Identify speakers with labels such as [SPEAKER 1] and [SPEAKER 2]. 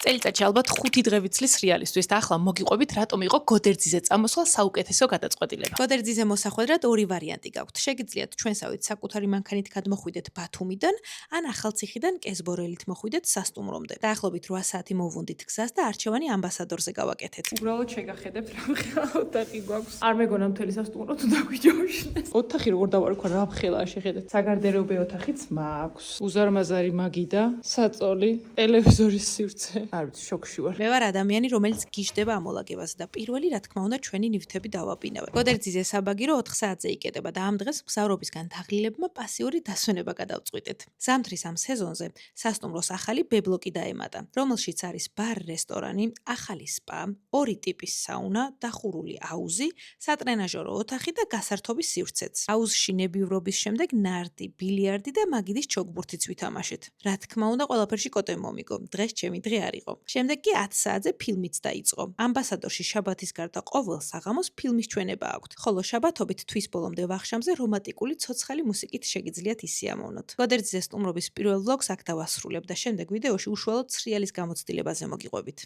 [SPEAKER 1] წელიწადში ალბათ 5 დღე ვიცლის რეალისტვის და ახლა მოგიყვებით რატომ იყო გოდერძიზე წამოსვლა საუკეთესო გადაწყვეტილება.
[SPEAKER 2] გოდერძიზე მოსახვედრად ორი ვარიანტი გაქვთ. შეგიძლიათ ჩვენსავით საკუთარი მანქანით გადმოხვიდეთ ბათუმიდან, ან ახალციხიდან კესბორელით მოხვიდეთ სასტუმრომდე. დაახლოებით 8 საათი მოვუნდით გზას და არჩევანი ამბასადორზე გავაკეთეთ.
[SPEAKER 3] უბრალოდ შეგახედებ რა მხელა ოთახი გვაქვს. არ მეგონა მთელი სასტუმრო თუ დაგვიჯოშნეს. ოთახი როგორ დავარქვა რა მხელაა შეხედეთ. საგარდერობე ოთახიც მაქვს. უზარმაზარი მაგიდა, საწოლი, ტელევიზორის სივრცე. არ ვიცი, შოქში ვარ.
[SPEAKER 2] მე ვარ ადამიანი, რომელიც გიждდება ამოლაგებას და პირველი, რა თქმა უნდა, ჩვენი ნივთები დავაბინავებ. გოდერძიზე საბაგირო 4 საათზე იკეტება და ამ დღეს მგზავრობისგან თაღლილებმა პასიური დასვენება გადავწყვიტეთ. ზამთრის ამ სეზონზე სასტუმროს ახალი B-ბლოკი დაემატა, რომელშიც არის ბარ, რესტორანი, ახალი სპა, 2 ტიპის საუნა, დახურული აუზი, სატრენაჟორო ოთახი და გასართობის სივრცეც. აუზში ნებივრობის შემდეგ ნარდი, ბილიარდი და მაგიდის ჩოგბურთიც ვითამაშეთ. რა თქმა უნდა, ყველაფერში კოტე მომიგო. დღეს ჩემი დღე არ იყო. შემდეგ კი 10 საათზე ფილმიც დაიწყო. ამბასადორში შაბათის გარდა ყოველ საღამოს ფილმის ჩვენება აქვთ, ხოლო შაბათობით თვის ბოლომდე ვახშამზე რომანტიკული ცოცხალი მუსიკით შეგიძლიათ ისიამოვნოთ. გოდერძიზე სტუმრობის პირველ ვლოგს აქ დავასრულებ და შემდეგ ვიდეოში უშუალოდ სრიალის გამოცდილებაზე მოგიყვებით.